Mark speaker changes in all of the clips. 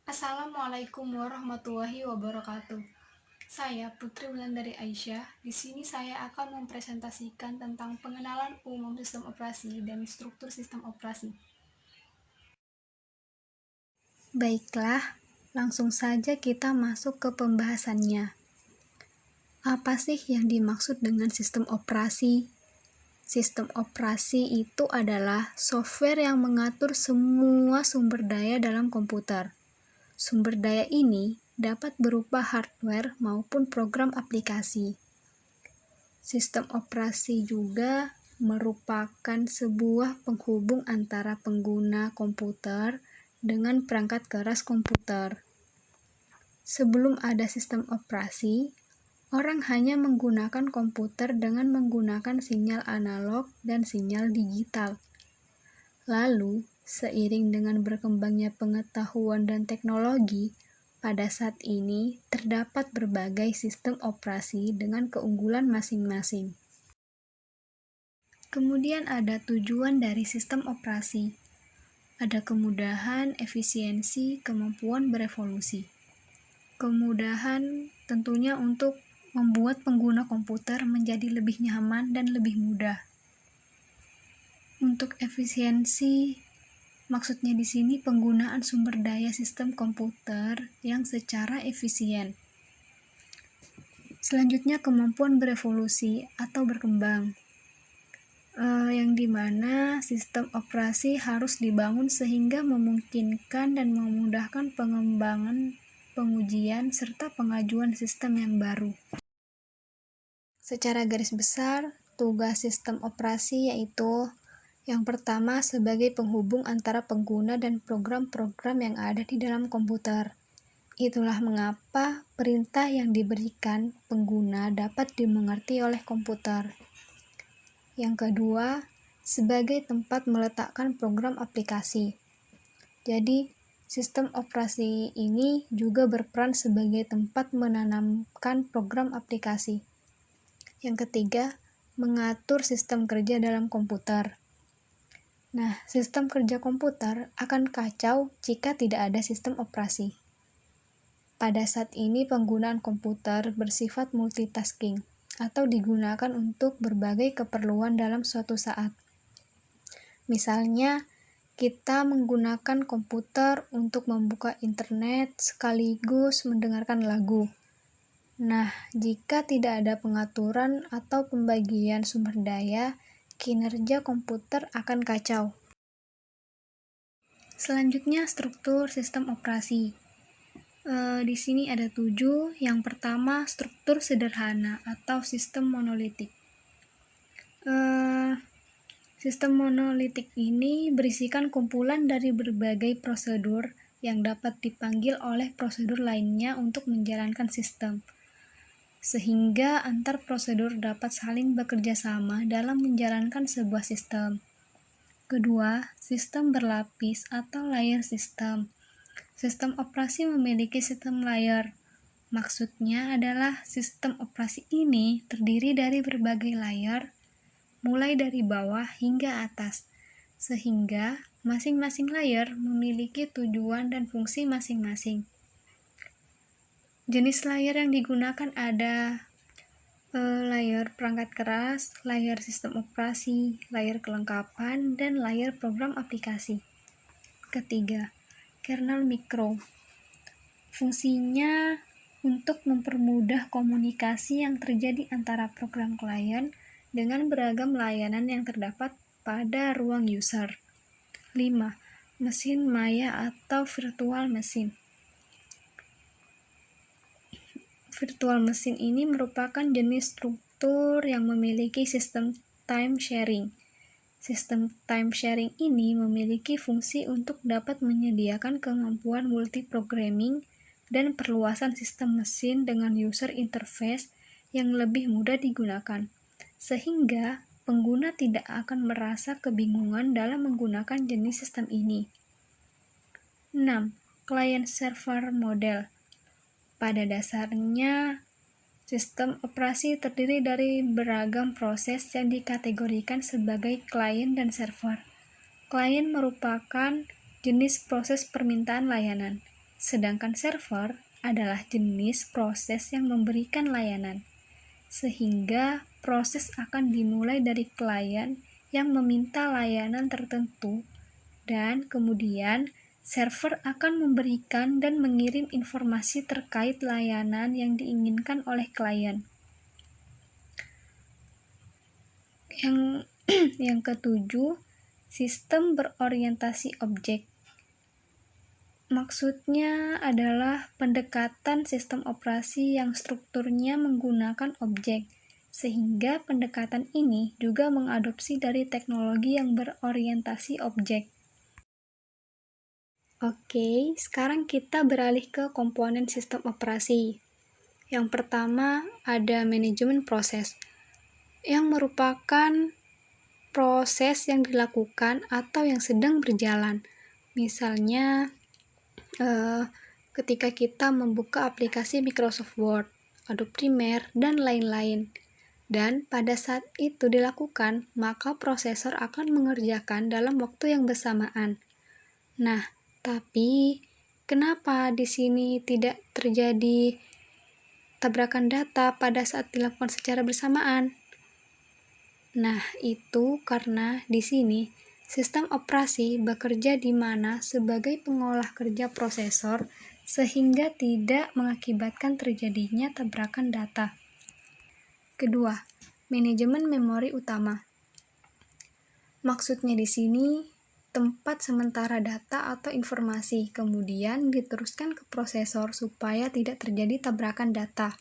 Speaker 1: Assalamualaikum warahmatullahi wabarakatuh. Saya Putri Wulandari Aisyah. Di sini saya akan mempresentasikan tentang pengenalan umum sistem operasi dan struktur sistem operasi. Baiklah, langsung saja kita masuk ke pembahasannya. Apa sih yang dimaksud dengan sistem operasi? Sistem operasi itu adalah software yang mengatur semua sumber daya dalam komputer. Sumber daya ini dapat berupa hardware maupun program aplikasi. Sistem operasi juga merupakan sebuah penghubung antara pengguna komputer dengan perangkat keras komputer. Sebelum ada sistem operasi, orang hanya menggunakan komputer dengan menggunakan sinyal analog dan sinyal digital. Lalu, seiring dengan berkembangnya pengetahuan dan teknologi, pada saat ini terdapat berbagai sistem operasi dengan keunggulan masing-masing. Kemudian ada tujuan dari sistem operasi. Ada kemudahan, efisiensi, kemampuan berevolusi. Kemudahan tentunya untuk membuat pengguna komputer menjadi lebih nyaman dan lebih mudah. Untuk efisiensi, maksudnya di sini penggunaan sumber daya sistem komputer yang secara efisien. Selanjutnya kemampuan berevolusi atau berkembang, yang dimana sistem operasi harus dibangun sehingga memungkinkan dan memudahkan pengembangan, pengujian, serta pengajuan sistem yang baru. Secara garis besar, tugas sistem operasi yaitu yang pertama, sebagai penghubung antara pengguna dan program-program yang ada di dalam komputer. Itulah mengapa perintah yang diberikan pengguna dapat dimengerti oleh komputer. Yang kedua, sebagai tempat meletakkan program aplikasi. Jadi, sistem operasi ini juga berperan sebagai tempat menanamkan program aplikasi. Yang ketiga, mengatur sistem kerja dalam komputer. Nah, sistem kerja komputer akan kacau jika tidak ada sistem operasi. Pada saat ini penggunaan komputer bersifat multitasking atau digunakan untuk berbagai keperluan dalam suatu saat. Misalnya, kita menggunakan komputer untuk membuka internet sekaligus mendengarkan lagu. Nah, jika tidak ada pengaturan atau pembagian sumber daya, kinerja komputer akan kacau. Selanjutnya, struktur sistem operasi. Di sini ada 7. Yang pertama, struktur sederhana atau sistem monolitik. Sistem monolitik ini berisikan kumpulan dari berbagai prosedur yang dapat dipanggil oleh prosedur lainnya untuk menjalankan sistem, sehingga antar prosedur dapat saling bekerja sama dalam menjalankan sebuah sistem. Kedua, sistem berlapis atau layer system. Sistem operasi memiliki sistem layer. Maksudnya adalah sistem operasi ini terdiri dari berbagai layer, mulai dari bawah hingga atas, sehingga masing-masing layer memiliki tujuan dan fungsi masing-masing. Jenis layer yang digunakan ada layer perangkat keras, layer sistem operasi, layer kelengkapan, dan layer program aplikasi. Ketiga, kernel mikro. Fungsinya untuk mempermudah komunikasi yang terjadi antara program klien dengan beragam layanan yang terdapat pada ruang user. 5. Mesin maya atau virtual machine. Virtual machine ini merupakan jenis struktur yang memiliki sistem time sharing. Sistem time sharing ini memiliki fungsi untuk dapat menyediakan kemampuan multiprogramming dan perluasan sistem mesin dengan user interface yang lebih mudah digunakan, sehingga pengguna tidak akan merasa kebingungan dalam menggunakan jenis sistem ini. 6. Client-server model. Pada dasarnya, sistem operasi terdiri dari beragam proses yang dikategorikan sebagai klien dan server. Klien merupakan jenis proses permintaan layanan, Sedangkan server adalah jenis proses yang memberikan layanan, sehingga proses akan dimulai dari klien yang meminta layanan tertentu, dan kemudian server akan memberikan dan mengirim informasi terkait layanan yang diinginkan oleh klien. Yang ketujuh, sistem berorientasi objek. Maksudnya adalah pendekatan sistem operasi yang strukturnya menggunakan objek, sehingga pendekatan ini juga mengadopsi dari teknologi yang berorientasi objek. Oke, sekarang kita beralih ke komponen sistem operasi. Yang pertama ada manajemen proses, yang merupakan proses yang dilakukan atau yang sedang berjalan. Misalnya, ketika kita membuka aplikasi Microsoft Word, Adobe Premiere, dan lain-lain. Dan pada saat itu dilakukan, maka prosesor akan mengerjakan dalam waktu yang bersamaan. Nah, tapi kenapa di sini tidak terjadi tabrakan data pada saat dilakukan secara bersamaan? Nah, itu karena di sini sistem operasi bekerja di mana sebagai pengolah kerja prosesor sehingga tidak mengakibatkan terjadinya tabrakan data. Kedua, manajemen memori utama. Maksudnya di sini tempat sementara data atau informasi kemudian diteruskan ke prosesor supaya tidak terjadi tabrakan data.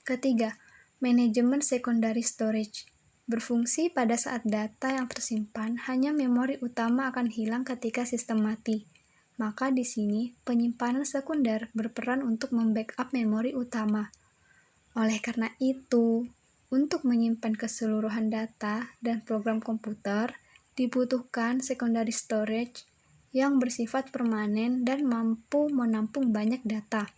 Speaker 1: Ketiga, manajemen secondary storage. Berfungsi pada saat data yang tersimpan hanya memori utama akan hilang ketika sistem mati. Maka di sini penyimpanan sekunder berperan untuk membackup memori utama. Oleh karena itu, untuk menyimpan keseluruhan data dan program komputer, dibutuhkan secondary storage yang bersifat permanen dan mampu menampung banyak data.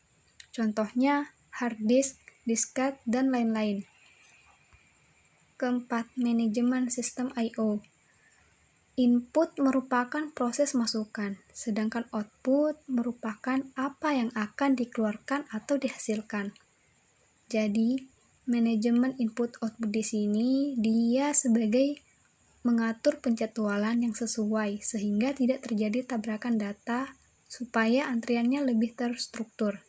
Speaker 1: Contohnya hard disk, disket, dan lain-lain. Keempat, manajemen sistem I/O. Input merupakan proses masukan, sedangkan output merupakan apa yang akan dikeluarkan atau dihasilkan. Jadi, manajemen input-output di sini dia sebagai mengatur penjadwalan yang sesuai sehingga tidak terjadi tabrakan data supaya antriannya lebih terstruktur.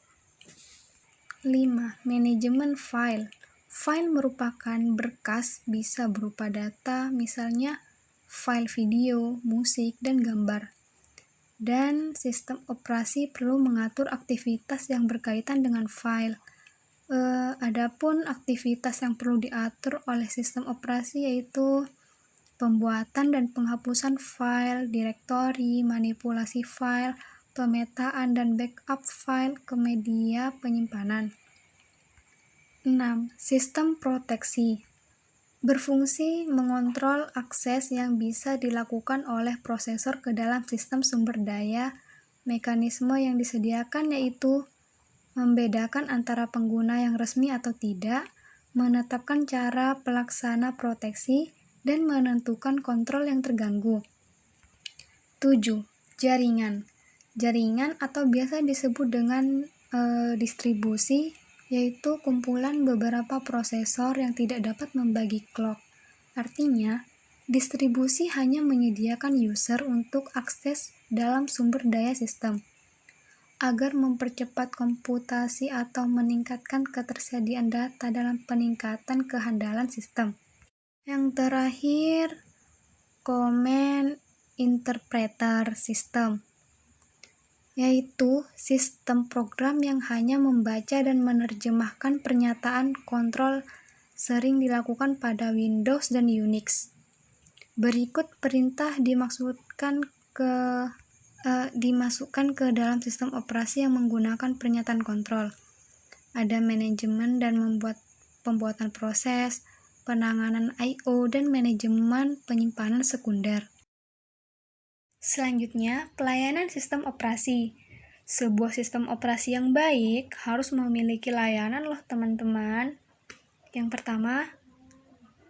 Speaker 1: 5. Manajemen file. File merupakan berkas, bisa berupa data, misalnya file video, musik, dan gambar. Dan sistem operasi perlu mengatur aktivitas yang berkaitan dengan file. Adapun aktivitas yang perlu diatur oleh sistem operasi yaitu pembuatan dan penghapusan file, direktori, manipulasi file, pemetaan dan backup file ke media penyimpanan. 6. Sistem proteksi. Berfungsi mengontrol akses yang bisa dilakukan oleh prosesor ke dalam sistem sumber daya. Mekanisme yang disediakan yaitu membedakan antara pengguna yang resmi atau tidak, menetapkan cara pelaksana proteksi, dan menentukan kontrol yang terganggu. 7. Jaringan. Jaringan atau biasa disebut dengan distribusi, yaitu kumpulan beberapa prosesor yang tidak dapat membagi clock. Artinya, distribusi hanya menyediakan user untuk akses dalam sumber daya sistem, agar mempercepat komputasi atau meningkatkan ketersediaan data dalam peningkatan kehandalan sistem. Yang terakhir, command interpreter system, yaitu sistem program yang hanya membaca dan menerjemahkan pernyataan kontrol, sering dilakukan pada Windows dan Unix. Berikut perintah dimasukkan ke dalam sistem operasi yang menggunakan pernyataan kontrol. Ada manajemen dan pembuatan proses, penanganan I/O, dan manajemen penyimpanan sekunder. Selanjutnya, pelayanan sistem operasi. Sebuah sistem operasi yang baik harus memiliki layanan loh teman-teman. Yang pertama,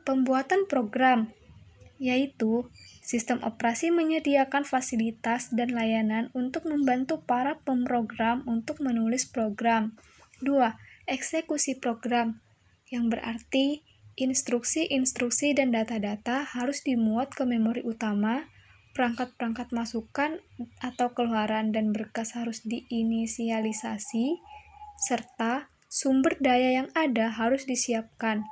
Speaker 1: pembuatan program, yaitu Sistem operasi menyediakan fasilitas dan layanan untuk membantu para pemrogram untuk menulis program. 2. Eksekusi program, yang berarti instruksi-instruksi dan data-data harus dimuat ke memori utama, perangkat-perangkat masukan atau keluaran dan berkas harus diinisialisasi, serta sumber daya yang ada harus disiapkan.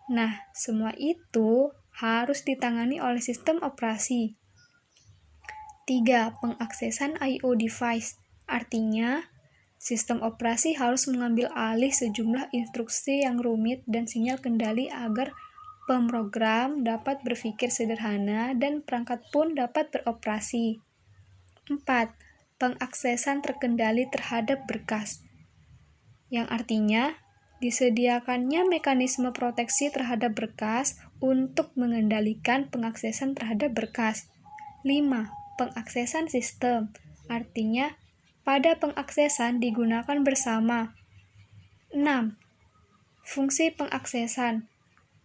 Speaker 1: Nah, semua itu harus ditangani oleh sistem operasi. 3. Pengaksesan I/O device, artinya sistem operasi harus mengambil alih sejumlah instruksi yang rumit dan sinyal kendali agar pemrogram dapat berpikir sederhana dan perangkat pun dapat beroperasi. 4. Pengaksesan terkendali terhadap berkas, yang artinya disediakannya mekanisme proteksi terhadap berkas untuk mengendalikan pengaksesan terhadap berkas. 5. Pengaksesan sistem, artinya pada pengaksesan digunakan bersama. 6. Fungsi pengaksesan,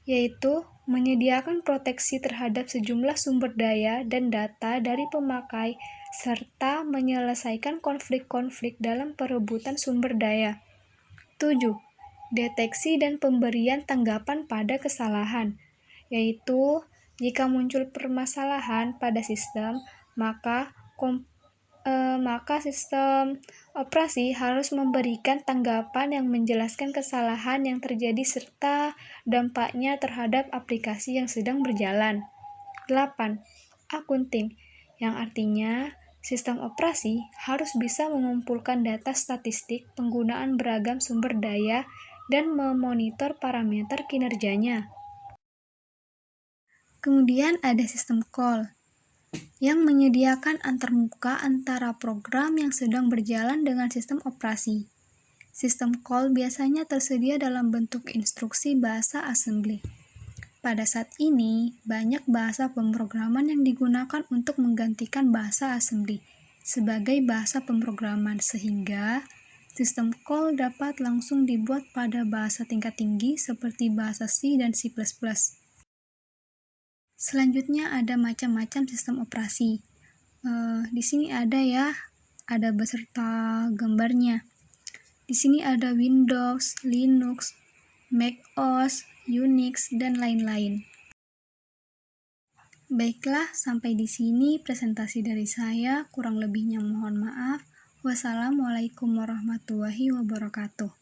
Speaker 1: yaitu menyediakan proteksi terhadap sejumlah sumber daya dan data dari pemakai, serta menyelesaikan konflik-konflik dalam perebutan sumber daya. 7. Deteksi dan pemberian tanggapan pada kesalahan, yaitu jika muncul permasalahan pada sistem, maka sistem operasi harus memberikan tanggapan yang menjelaskan kesalahan yang terjadi serta dampaknya terhadap aplikasi yang sedang berjalan. 8. Akunting, yang artinya sistem operasi harus bisa mengumpulkan data statistik penggunaan beragam sumber daya dan memonitor parameter kinerjanya. Kemudian ada sistem call, yang menyediakan antarmuka antara program yang sedang berjalan dengan sistem operasi. Sistem call biasanya tersedia dalam bentuk instruksi bahasa assembly. Pada saat ini, banyak bahasa pemrograman yang digunakan untuk menggantikan bahasa assembly sebagai bahasa pemrograman, sehingga sistem call dapat langsung dibuat pada bahasa tingkat tinggi seperti bahasa C dan C++. Selanjutnya ada macam-macam sistem operasi. Di sini ada beserta gambarnya. Di sini ada Windows, Linux, macOS, Unix, dan lain-lain. Baiklah, sampai di sini presentasi dari saya. Kurang lebihnya mohon maaf. Wassalamualaikum warahmatullahi wabarakatuh.